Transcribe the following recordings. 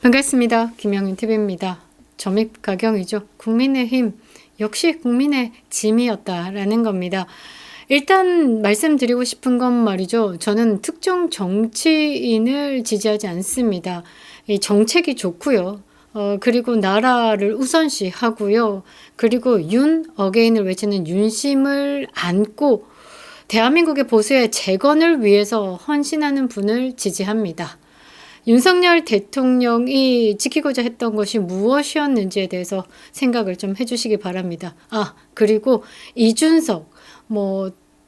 반갑습니다. 김영인 TV입니다. 점입가경이죠. 국민의힘 역시 국민의 짐이었다라는 겁니다. 일단 말씀드리고 싶은 건 말이죠. 저는 특정 정치인을 지지하지 않습니다. 이 정책이 좋고요. 그리고 나라를 우선시하고요. 그리고 윤 어게인을 외치는 윤심을 안고 대한민국의 보수의 재건을 위해서 헌신하는 분을 지지합니다. 윤석열 대통령이 지키고자 했던 것이 무엇이었는지에 대해서 생각을 좀 해주시기 바랍니다. 그리고 이준석,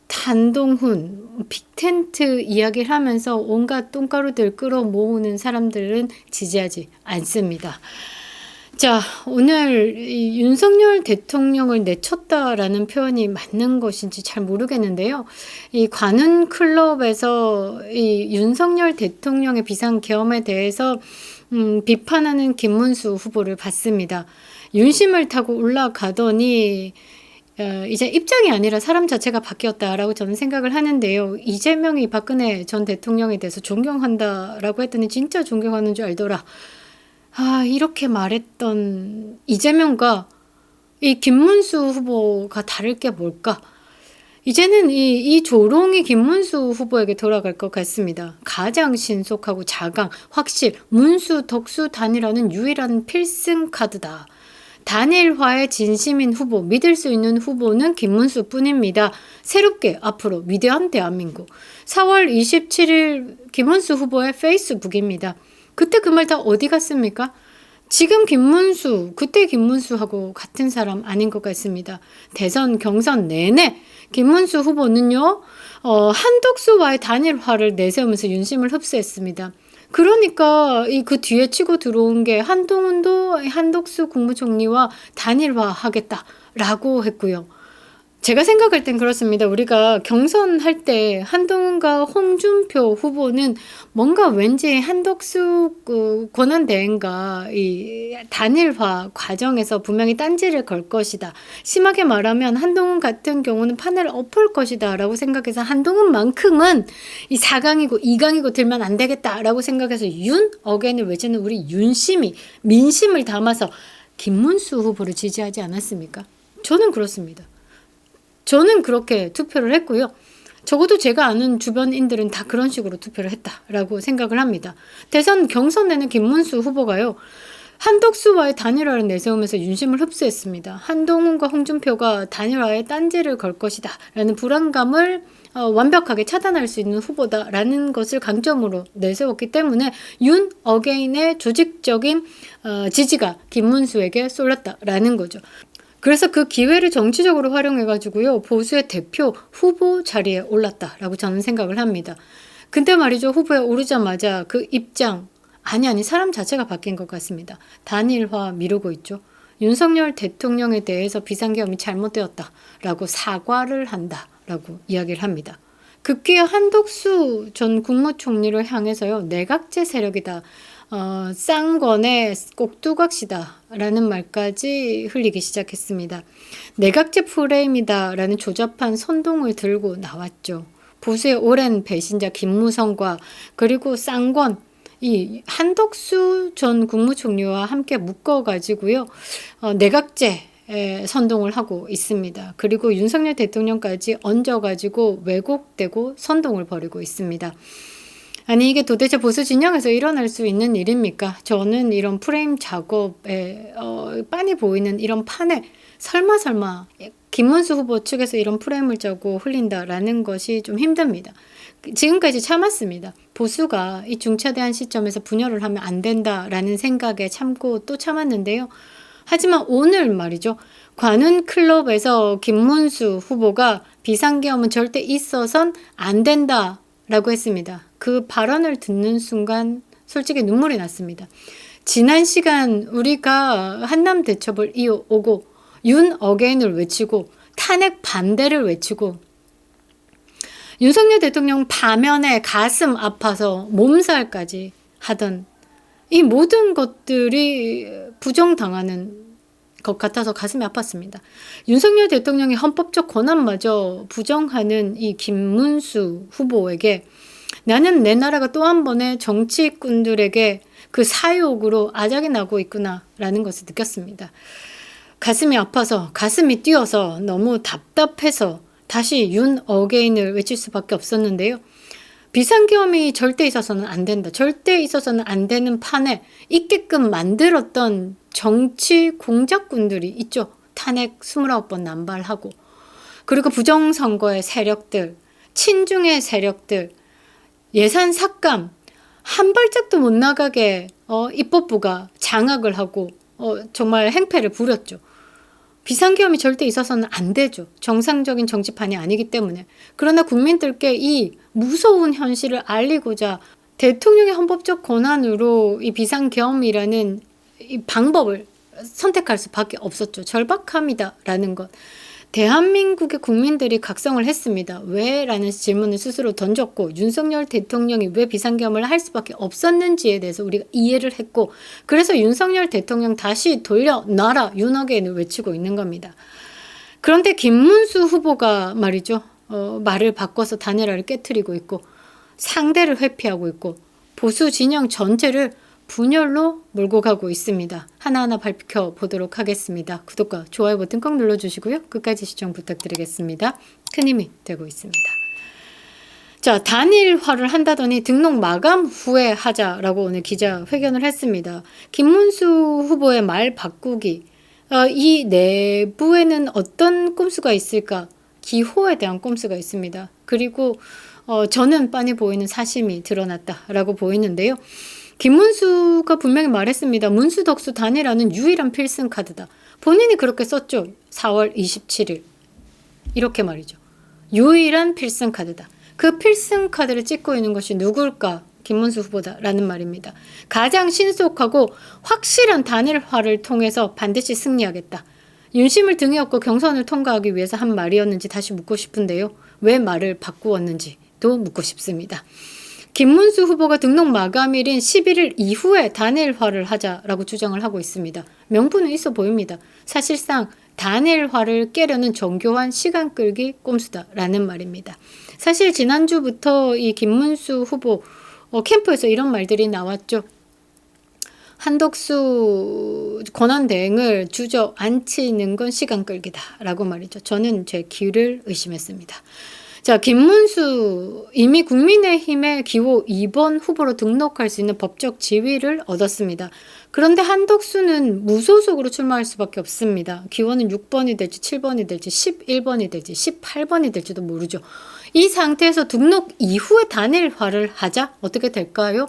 한동훈, 빅텐트 이야기를 하면서 온갖 똥가루들 끌어모으는 사람들은 지지하지 않습니다. 자, 오늘 이 윤석열 대통령을 내쳤다라는 표현이 맞는 것인지 잘 모르겠는데요. 이 관훈 클럽에서 이 윤석열 대통령의 비상계엄에 대해서 비판하는 김문수 후보를 봤습니다. 윤심을 타고 올라가더니 이제 입장이 아니라 사람 자체가 바뀌었다라고 저는 생각을 하는데요. 이재명이 박근혜 전 대통령에 대해서 존경한다라고 했더니 진짜 존경하는 줄 알더라. 이렇게 말했던 이재명과 이 김문수 후보가 다를 게 뭘까? 이제는 이 조롱이 김문수 후보에게 돌아갈 것 같습니다. 가장 신속하고 자강, 확실, 문수, 덕수 단일화는 유일한 필승 카드다. 단일화의 진심인 후보, 믿을 수 있는 후보는 김문수 뿐입니다. 새롭게 앞으로 위대한 대한민국. 4월 27일 김문수 후보의 페이스북입니다. 그때 그 말 다 어디 갔습니까? 지금 김문수, 그때 김문수하고 같은 사람 아닌 것 같습니다. 대선 경선 내내 김문수 후보는요, 한덕수와의 단일화를 내세우면서 윤심을 흡수했습니다. 그러니까 그 뒤에 치고 들어온 게 한동훈도 한덕수 국무총리와 단일화하겠다라고 했고요. 제가 생각할 땐 그렇습니다. 우리가 경선할 때 한동훈과 홍준표 후보는 뭔가 왠지 한덕수 권한대행과 이 단일화 과정에서 분명히 딴지를 걸 것이다. 심하게 말하면 한동훈 같은 경우는 판을 엎을 것이다 라고 생각해서 한동훈만큼은 이 4강이고 2강이고 들면 안 되겠다라고 생각해서 윤 어게인을 외치는 우리 윤심이 민심을 담아서 김문수 후보를 지지하지 않았습니까? 저는 그렇습니다. 저는 그렇게 투표를 했고요. 적어도 제가 아는 주변인들은 다 그런 식으로 투표를 했다라고 생각을 합니다. 대선 경선 내는 김문수 후보가요. 한덕수와의 단일화를 내세우면서 윤심을 흡수했습니다. 한동훈과 홍준표가 단일화에 딴지를 걸 것이다 라는 불안감을 완벽하게 차단할 수 있는 후보다라는 것을 강점으로 내세웠기 때문에 윤 어게인의 조직적인 지지가 김문수에게 쏠렸다라는 거죠. 그래서 그 기회를 정치적으로 활용해가지고요, 보수의 대표 후보 자리에 올랐다라고 저는 생각을 합니다. 근데 말이죠, 후보에 오르자마자 그 입장, 아니, 사람 자체가 바뀐 것 같습니다. 단일화 미루고 있죠. 윤석열 대통령에 대해서 비상계엄이 잘못되었다라고 사과를 한다라고 이야기를 합니다. 급기야 한덕수 전 국무총리를 향해서요, 내각제 세력이다. 쌍권의 꼭두각시다 라는 말까지 흘리기 시작했습니다. 내각제 프레임이다 라는 조잡한 선동을 들고 나왔죠. 보수의 오랜 배신자 김무성과 그리고 쌍권, 이 한덕수 전 국무총리와 함께 묶어가지고요, 내각제 선동을 하고 있습니다. 그리고 윤석열 대통령까지 얹어가지고 왜곡되고 선동을 벌이고 있습니다. 아니, 이게 도대체 보수 진영에서 일어날 수 있는 일입니까? 저는 이런 프레임 작업에 빤히 보이는 이런 판에 설마 김문수 후보 측에서 이런 프레임을 짜고 흘린다라는 것이 좀 힘듭니다. 지금까지 참았습니다. 보수가 이 중차대한 시점에서 분열을 하면 안 된다라는 생각에 참고 또 참았는데요. 하지만 오늘 말이죠. 관훈 클럽에서 김문수 후보가 비상계엄은 절대 있어선 안 된다 라고 했습니다. 그 발언을 듣는 순간 솔직히 눈물이 났습니다. 지난 시간 우리가 한남 대첩을 이어오고 윤 어게인을 외치고 탄핵 반대를 외치고 윤석열 대통령 파면에 가슴 아파서 몸살까지 하던 이 모든 것들이 부정당하는 것 같아서 가슴이 아팠습니다. 윤석열 대통령의 헌법적 권한마저 부정하는 이 김문수 후보에게 나는 내 나라가 또 한 번의 정치꾼들에게 그 사욕으로 아작이 나고 있구나라는 것을 느꼈습니다. 가슴이 아파서, 가슴이 뛰어서, 너무 답답해서 다시 윤 어게인을 외칠 수밖에 없었는데요. 비상계엄이 절대 있어서는 안 된다. 절대 있어서는 안 되는 판에 있게끔 만들었던 정치 공작꾼들이 있죠. 탄핵 29번 남발하고, 그리고 부정선거의 세력들, 친중의 세력들, 예산 삭감, 한 발짝도 못 나가게 입법부가 장악을 하고 정말 행패를 부렸죠. 비상계엄이 절대 있어서는 안 되죠. 정상적인 정치판이 아니기 때문에. 그러나 국민들께 이 무서운 현실을 알리고자 대통령의 헌법적 권한으로 이 비상계엄이라는 이 방법을 선택할 수밖에 없었죠. 절박함이다라는 것. 대한민국의 국민들이 각성을 했습니다. 왜? 라는 질문을 스스로 던졌고, 윤석열 대통령이 왜 비상계엄을 할 수밖에 없었는지에 대해서 우리가 이해를 했고, 그래서 윤석열 대통령 다시 돌려놔라 윤어게인을 외치고 있는 겁니다. 그런데 김문수 후보가 말이죠, 말을 바꿔서 단일화를 깨트리고 있고, 상대를 회피하고 있고, 보수 진영 전체를 분열로 몰고 가고 있습니다. 하나하나 밝혀보도록 하겠습니다. 구독과 좋아요 버튼 꼭 눌러주시고요. 끝까지 시청 부탁드리겠습니다. 큰 힘이 되고 있습니다. 자, 단일화를 한다더니 등록 마감 후에 하자라고 오늘 기자회견을 했습니다. 김문수 후보의 말 바꾸기, 이 내부에는 어떤 꼼수가 있을까? 기호에 대한 꼼수가 있습니다. 그리고 저는 빤히 보이는 사심이 드러났다라고 보이는데요. 김문수가 분명히 말했습니다. 문수덕수 단일화는 유일한 필승 카드다. 본인이 그렇게 썼죠. 4월 27일. 이렇게 말이죠. 유일한 필승 카드다. 그 필승 카드를 찍고 있는 것이 누굴까? 김문수 후보다라는 말입니다. 가장 신속하고 확실한 단일화를 통해서 반드시 승리하겠다. 윤심을 등에 업고 경선을 통과하기 위해서 한 말이었는지 다시 묻고 싶은데요. 왜 말을 바꾸었는지도 묻고 싶습니다. 김문수 후보가 등록 마감일인 11일 이후에 단일화를 하자라고 주장을 하고 있습니다. 명분은 있어 보입니다. 사실상 단일화를 깨려는 정교한 시간 끌기 꼼수다라는 말입니다. 사실 지난주부터 이 김문수 후보 캠프에서 이런 말들이 나왔죠. 한덕수 권한대행을 주저앉히는 건 시간 끌기다라고 말이죠. 저는 제 귀를 의심했습니다. 자, 김문수 이미 국민의힘의 기호 2번 후보로 등록할 수 있는 법적 지위를 얻었습니다. 그런데 한덕수는 무소속으로 출마할 수밖에 없습니다. 기호는 6번이 될지 7번이 될지 11번이 될지 18번이 될지도 모르죠. 이 상태에서 등록 이후에 단일화를 하자? 어떻게 될까요?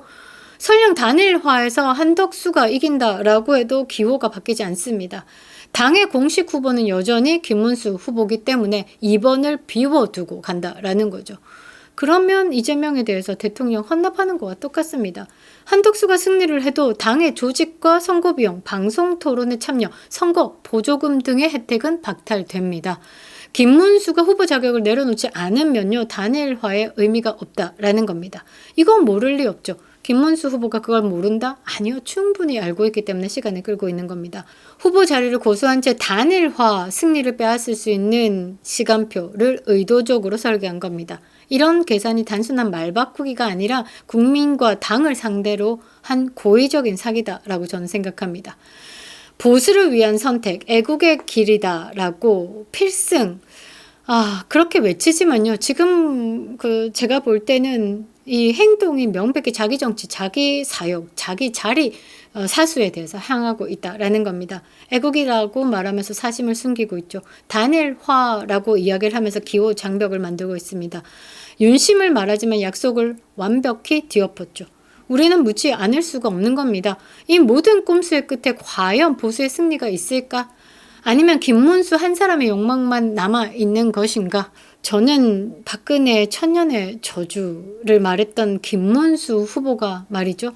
설령 단일화에서 한덕수가 이긴다라고 해도 기호가 바뀌지 않습니다. 당의 공식 후보는 여전히 김문수 후보기 때문에 2번을 비워두고 간다라는 거죠. 그러면 이재명에 대해서 대통령 헌납하는 것과 똑같습니다. 한덕수가 승리를 해도 당의 조직과 선거비용, 방송 토론에 참여, 선거 보조금 등의 혜택은 박탈됩니다. 김문수가 후보 자격을 내려놓지 않으면요, 단일화에 의미가 없다라는 겁니다. 이건 모를 리 없죠. 김문수 후보가 그걸 모른다? 아니요. 충분히 알고 있기 때문에 시간을 끌고 있는 겁니다. 후보 자리를 고수한 채 단일화 승리를 빼앗을 수 있는 시간표를 의도적으로 설계한 겁니다. 이런 계산이 단순한 말 바꾸기가 아니라 국민과 당을 상대로 한 고의적인 사기다라고 저는 생각합니다. 보수를 위한 선택, 애국의 길이다라고 필승, 그렇게 외치지만요. 지금 제가 볼 때는 이 행동이 명백히 자기 정치, 자기 사역, 자기 자리 사수에 대해서 향하고 있다라는 겁니다. 애국이라고 말하면서 사심을 숨기고 있죠. 단일화라고 이야기를 하면서 기호 장벽을 만들고 있습니다. 윤심을 말하지만 약속을 완벽히 뒤엎었죠. 우리는 묻지 않을 수가 없는 겁니다. 이 모든 꼼수의 끝에 과연 보수의 승리가 있을까? 아니면 김문수 한 사람의 욕망만 남아있는 것인가? 저는 박근혜 천년의 저주를 말했던 김문수 후보가 말이죠.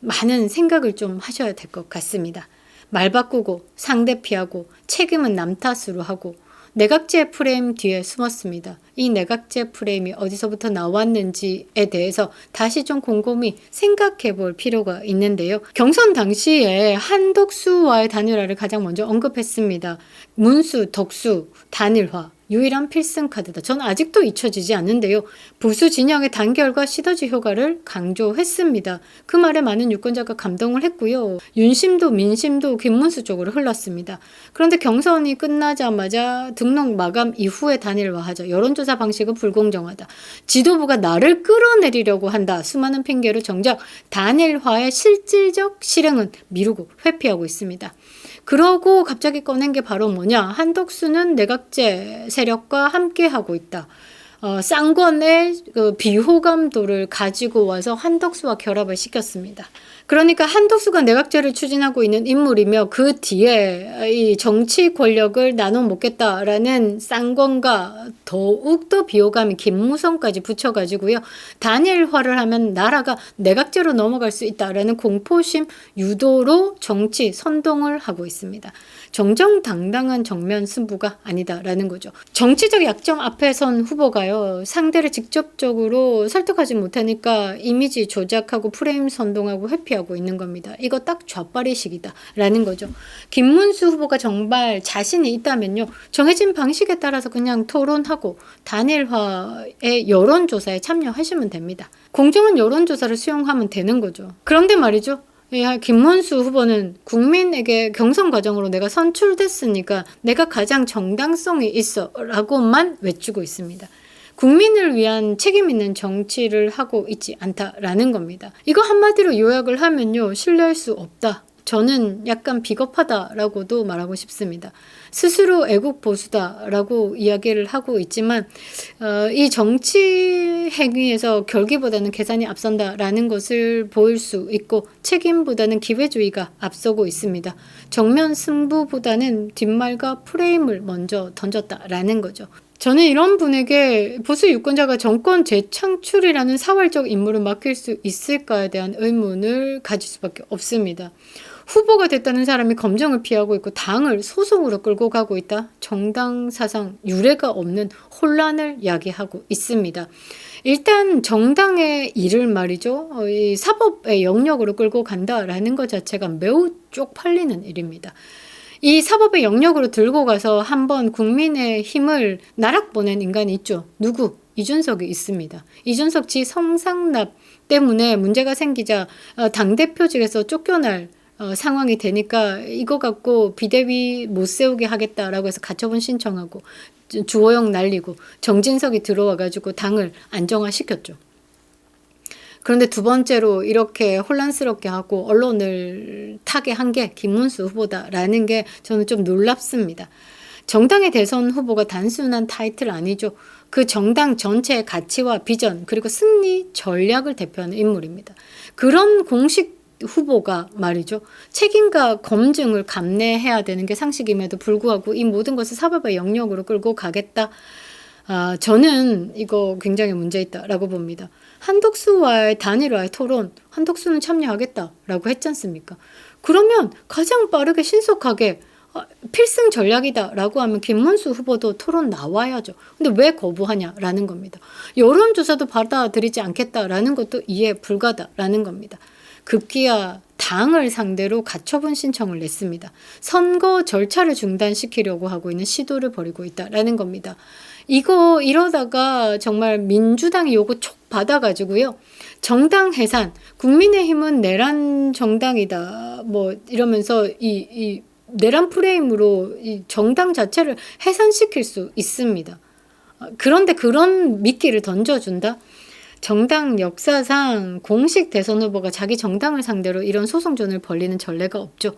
많은 생각을 좀 하셔야 될 것 같습니다. 말 바꾸고 상대 피하고 책임은 남 탓으로 하고 내각제 프레임 뒤에 숨었습니다. 이 내각제 프레임이 어디서부터 나왔는지에 대해서 다시 좀 곰곰이 생각해 볼 필요가 있는데요. 경선 당시에 한덕수와의 단일화를 가장 먼저 언급했습니다. 문수, 덕수, 단일화. 유일한 필승 카드다. 저는 아직도 잊혀지지 않는데요. 보수 진영의 단결과 시너지 효과를 강조했습니다. 그 말에 많은 유권자가 감동을 했고요. 윤심도 민심도 김문수 쪽으로 흘렀습니다. 그런데 경선이 끝나자마자 등록 마감 이후에 단일화하자. 여론조사 방식은 불공정하다. 지도부가 나를 끌어내리려고 한다. 수많은 핑계로 정작 단일화의 실질적 실행은 미루고 회피하고 있습니다. 그러고 갑자기 꺼낸 게 바로 뭐냐? 한덕수는 내각제 세력과 함께하고 있다. 쌍권의 그 비호감도를 가지고 와서 한덕수와 결합을 시켰습니다. 그러니까 한덕수가 내각제를 추진하고 있는 인물이며 그 뒤에 이 정치 권력을 나눠 먹겠다라는 쌍권과 더욱더 비호감이 김무성까지 붙여가지고요. 단일화를 하면 나라가 내각제로 넘어갈 수 있다라는 공포심 유도로 정치 선동을 하고 있습니다. 정정당당한 정면 승부가 아니다라는 거죠. 정치적 약점 앞에 선 후보가요. 상대를 직접적으로 설득하지 못하니까 이미지 조작하고 프레임 선동하고 회피하고 있는 겁니다. 이거 딱 좌빨이식이다라는 거죠. 김문수 후보가 정말 자신이 있다면요. 정해진 방식에 따라서 그냥 토론하고 단일화의 여론조사에 참여하시면 됩니다. 공정한 여론조사를 수용하면 되는 거죠. 그런데 말이죠. 김문수 후보는 국민에게 경선 과정으로 내가 선출됐으니까 내가 가장 정당성이 있어 라고만 외치고 있습니다. 국민을 위한 책임 있는 정치를 하고 있지 않다라는 겁니다. 이거 한마디로 요약을 하면요. 신뢰할 수 없다. 저는 약간 비겁하다라고도 말하고 싶습니다. 스스로 애국 보수다라고 이야기를 하고 있지만 이 정치 행위에서 결기보다는 계산이 앞선다라는 것을 보일 수 있고 책임보다는 기회주의가 앞서고 있습니다. 정면 승부보다는 뒷말과 프레임을 먼저 던졌다라는 거죠. 저는 이런 분에게 보수 유권자가 정권 재창출이라는 사활적 임무를 맡길 수 있을까에 대한 의문을 가질 수밖에 없습니다. 후보가 됐다는 사람이 검증을 피하고 있고 당을 소송으로 끌고 가고 있다. 정당 사상 유례가 없는 혼란을 야기하고 있습니다. 일단 정당의 일을 말이죠. 이 사법의 영역으로 끌고 간다라는 것 자체가 매우 쪽팔리는 일입니다. 이 사법의 영역으로 들고 가서 한번 국민의 힘을 나락보낸 인간이 있죠. 누구? 이준석이 있습니다. 이준석 지 성상납 때문에 문제가 생기자 당대표직에서 쫓겨날 상황이 되니까 이거 갖고 비대위 못 세우게 하겠다라고 해서 가처분 신청하고 주호영 날리고 정진석이 들어와가지고 당을 안정화시켰죠. 그런데 두 번째로 이렇게 혼란스럽게 하고 언론을 타게 한 게 김문수 후보다라는 게 저는 좀 놀랍습니다. 정당의 대선 후보가 단순한 타이틀 아니죠. 그 정당 전체의 가치와 비전 그리고 승리 전략을 대표하는 인물입니다. 그런 공식 후보가 말이죠. 책임과 검증을 감내해야 되는 게 상식임에도 불구하고 이 모든 것을 사법의 영역으로 끌고 가겠다. 저는 이거 굉장히 문제 있다라고 봅니다. 한덕수와의 단일화의 토론, 한덕수는 참여하겠다라고 했지 않습니까? 그러면 가장 빠르게 신속하게 필승 전략이다라고 하면 김문수 후보도 토론 나와야죠. 근데 왜 거부하냐라는 겁니다. 여론조사도 받아들이지 않겠다라는 것도 이해 불가다라는 겁니다. 급기야 당을 상대로 가처분 신청을 냈습니다. 선거 절차를 중단시키려고 하고 있는 시도를 벌이고 있다라는 겁니다. 이거 이러다가 정말 민주당이 요거 촉 받아가지고요. 정당 해산, 국민의힘은 내란 정당이다. 뭐 이러면서 이 내란 프레임으로 이 정당 자체를 해산시킬 수 있습니다. 그런데 그런 미끼를 던져준다? 정당 역사상 공식 대선 후보가 자기 정당을 상대로 이런 소송전을 벌리는 전례가 없죠.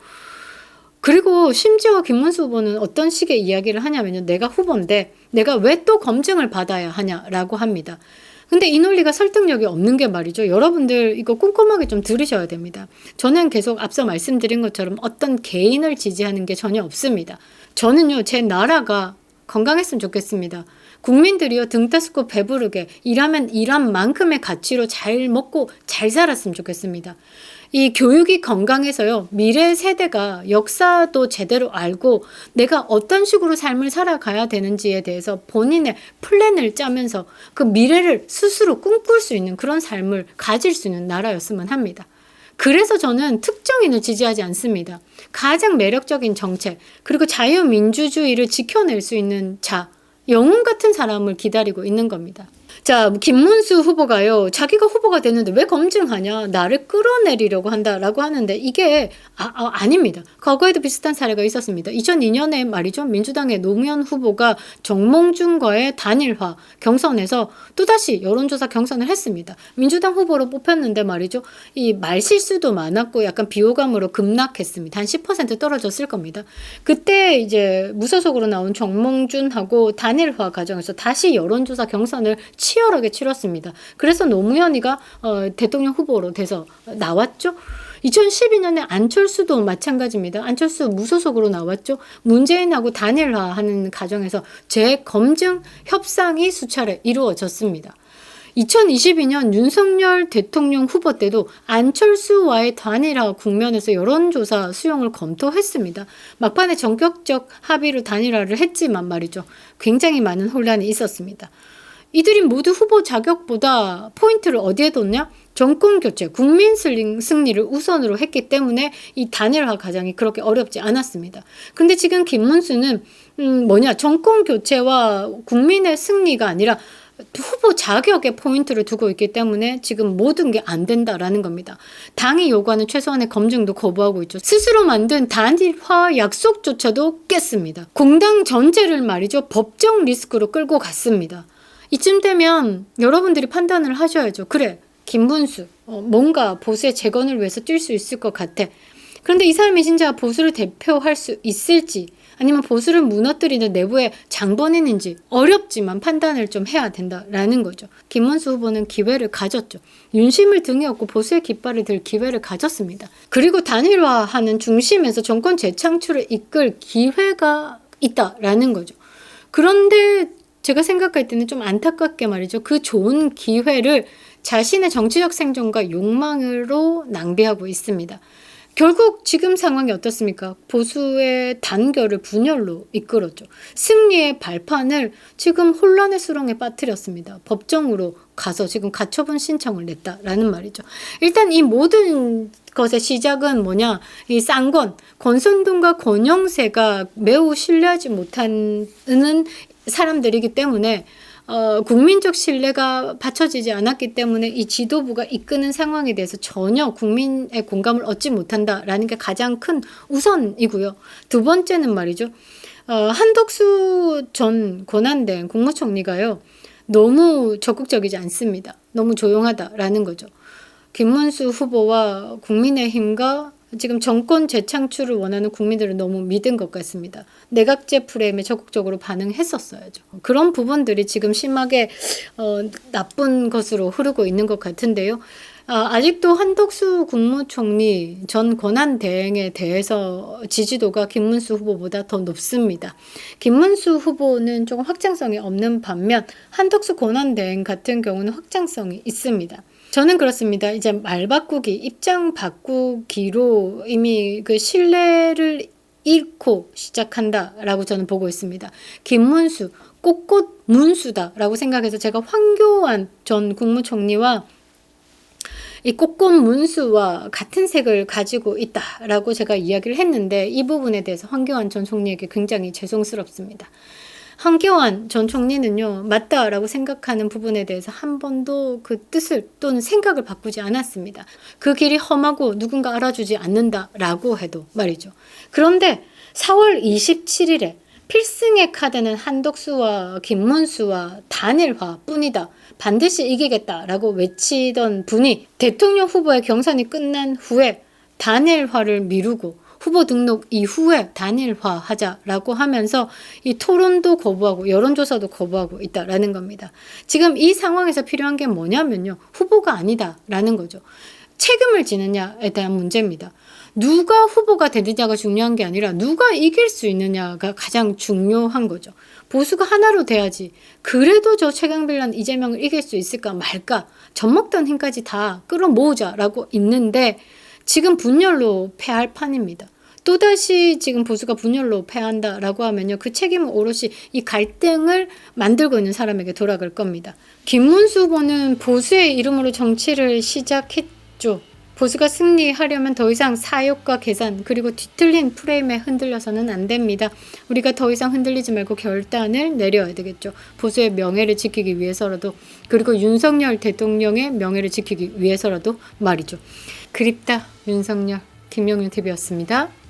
그리고 심지어 김문수 후보는 어떤 식의 이야기를 하냐면요. 내가 후보인데 내가 왜 또 검증을 받아야 하냐라고 합니다. 근데 이 논리가 설득력이 없는 게 말이죠. 여러분들 이거 꼼꼼하게 좀 들으셔야 됩니다. 저는 계속 앞서 말씀드린 것처럼 어떤 개인을 지지하는 게 전혀 없습니다. 저는요. 제 나라가 건강했으면 좋겠습니다. 국민들이요 등 따스고 배부르게 일하면 일한 만큼의 가치로 잘 먹고 잘 살았으면 좋겠습니다. 이 교육이 건강해서요 미래 세대가 역사도 제대로 알고 내가 어떤 식으로 삶을 살아가야 되는지에 대해서 본인의 플랜을 짜면서 그 미래를 스스로 꿈꿀 수 있는 그런 삶을 가질 수 있는 나라였으면 합니다. 그래서 저는 특정인을 지지하지 않습니다. 가장 매력적인 정책 그리고 자유민주주의를 지켜낼 수 있는 자 영웅 같은 사람을 기다리고 있는 겁니다. 자, 김문수 후보가요, 자기가 후보가 됐는데 왜 검증하냐, 나를 끌어내리려고 한다라고 하는데 이게 아닙니다. 과거에도 비슷한 사례가 있었습니다. 2002년에 말이죠, 민주당의 노무현 후보가 정몽준과의 단일화 경선에서 또다시 여론조사 경선을 했습니다. 민주당 후보로 뽑혔는데 말이죠, 이 말실수도 많았고 약간 비호감으로 급락했습니다. 한 10% 떨어졌을 겁니다. 그때 이제 무소속으로 나온 정몽준하고 단일화 과정에서 다시 여론조사 경선을 치열하게 치렀습니다. 그래서 노무현이가 대통령 후보로 돼서 나왔죠. 2012년에 안철수도 마찬가지입니다. 안철수 무소속으로 나왔죠. 문재인하고 단일화하는 과정에서 재검증 협상이 수차례 이루어졌습니다. 2022년 윤석열 대통령 후보 때도 안철수와의 단일화 국면에서 여론조사 수용을 검토했습니다. 막판에 전격적 합의로 단일화를 했지만 말이죠, 굉장히 많은 혼란이 있었습니다. 이들이 모두 후보 자격보다 포인트를 어디에 뒀냐? 정권 교체, 국민 승리를 우선으로 했기 때문에 이 단일화 과정이 그렇게 어렵지 않았습니다. 근데 지금 김문수는 정권 교체와 국민의 승리가 아니라 후보 자격에 포인트를 두고 있기 때문에 지금 모든 게 안 된다라는 겁니다. 당이 요구하는 최소한의 검증도 거부하고 있죠. 스스로 만든 단일화 약속조차도 깼습니다. 공당 전체를 말이죠, 법적 리스크로 끌고 갔습니다. 이쯤 되면 여러분들이 판단을 하셔야죠. 그래, 김문수 뭔가 보수의 재건을 위해서 뛸 수 있을 것 같아. 그런데 이 사람이 진짜 보수를 대표할 수 있을지, 아니면 보수를 무너뜨리는 내부의 장본인인지 어렵지만 판단을 좀 해야 된다라는 거죠. 김문수 후보는 기회를 가졌죠. 윤심을 등에 업고 보수의 깃발을 들 기회를 가졌습니다. 그리고 단일화하는 중심에서 정권 재창출을 이끌 기회가 있다라는 거죠. 그런데 제가 생각할 때는 좀 안타깝게 말이죠, 그 좋은 기회를 자신의 정치적 생존과 욕망으로 낭비하고 있습니다. 결국 지금 상황이 어떻습니까? 보수의 단결을 분열로 이끌었죠. 승리의 발판을 지금 혼란의 수렁에 빠뜨렸습니다. 법정으로 가서 지금 가처분 신청을 냈다라는 말이죠. 일단 이 모든 것의 시작은 뭐냐? 이 쌍권, 권선동과 권영세가 매우 신뢰하지 못하는 사람들이기 때문에 국민적 신뢰가 받쳐지지 않았기 때문에 이 지도부가 이끄는 상황에 대해서 전혀 국민의 공감을 얻지 못한다라는 게 가장 큰 우선이고요. 두 번째는 말이죠, 한덕수 전 권한대행 국무총리가요, 너무 적극적이지 않습니다. 너무 조용하다라는 거죠. 김문수 후보와 국민의힘과 지금 정권 재창출을 원하는 국민들을 너무 믿은 것 같습니다. 내각제 프레임에 적극적으로 반응했었어야죠. 그런 부분들이 지금 심하게 나쁜 것으로 흐르고 있는 것 같은데요. 아직도 한덕수 국무총리 전 권한대행에 대해서 지지도가 김문수 후보보다 더 높습니다. 김문수 후보는 조금 확장성이 없는 반면 한덕수 권한대행 같은 경우는 확장성이 있습니다. 저는 그렇습니다. 이제 말 바꾸기, 입장 바꾸기로 이미 그 신뢰를 잃고 시작한다라고 저는 보고 있습니다. 김문수, 꽃꽃 문수다라고 생각해서 제가 황교안 전 국무총리와 이 꽃꽃 문수와 같은 색을 가지고 있다라고 제가 이야기를 했는데, 이 부분에 대해서 황교안 전 총리에게 굉장히 죄송스럽습니다. 황교안 전 총리는요, 맞다라고 생각하는 부분에 대해서 한 번도 그 뜻을 또는 생각을 바꾸지 않았습니다. 그 길이 험하고 누군가 알아주지 않는다라고 해도 말이죠. 그런데 4월 27일에 필승의 카드는 한덕수와 김문수와 단일화뿐이다, 반드시 이기겠다라고 외치던 분이 대통령 후보의 경선이 끝난 후에 단일화를 미루고 후보 등록 이후에 단일화하자라고 하면서 이 토론도 거부하고 여론조사도 거부하고 있다라는 겁니다. 지금 이 상황에서 필요한 게 뭐냐면요, 후보가 아니다라는 거죠. 책임을 지느냐에 대한 문제입니다. 누가 후보가 되느냐가 중요한 게 아니라 누가 이길 수 있느냐가 가장 중요한 거죠. 보수가 하나로 돼야지. 그래도 저 최강빌런 이재명을 이길 수 있을까 말까, 젖먹던 힘까지 다 끌어모으자라고 있는데 지금 분열로 패할 판입니다. 또다시 지금 보수가 분열로 패한다라고 하면요, 그 책임은 오롯이 이 갈등을 만들고 있는 사람에게 돌아갈 겁니다. 김문수 후보는 보수의 이름으로 정치를 시작했죠. 보수가 승리하려면 더 이상 사욕과 계산 그리고 뒤틀린 프레임에 흔들려서는 안 됩니다. 우리가 더 이상 흔들리지 말고 결단을 내려야 되겠죠. 보수의 명예를 지키기 위해서라도, 그리고 윤석열 대통령의 명예를 지키기 위해서라도 말이죠. 그립다 윤석열. 김용윤 TV였습니다.